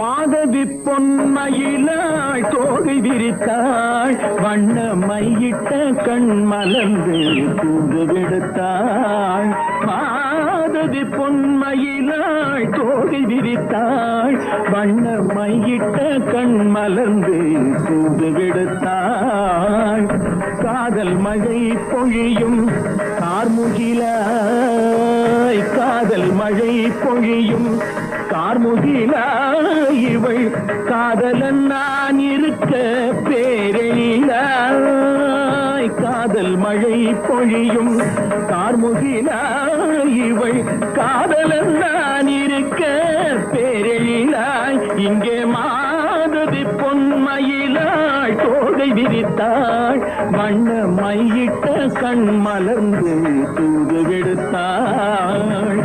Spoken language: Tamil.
மாதவி பொன்மயிலாள் தோகை விரித்தாள் வண்ண மையிட்ட கண் மலர்ந்து தூது விடுத்தாள் மாதவி பொன்மயிலாள் தோகை விரித்தாள் வண்ண மையிட்ட கண் மலர்ந்து தூது விடுத்தாள் காதல் மழை பொழியும் கார்முகிலாய் காதல் மழை பொழியும் கார்முகிலாய் இவள் காதலன் நான் இருக்க பேரெழிலாய் காதல் மழை பொழியும் கார்முகிலாய் இவள் காதலன் நான் இருக்க பேரெழிலாய் இங்கே மாதவி பொன்மயிலாள் தோகை விரித்தாள் வண்ண மையிட்ட கண் மலர்ந்து தூது விடுத்தாள்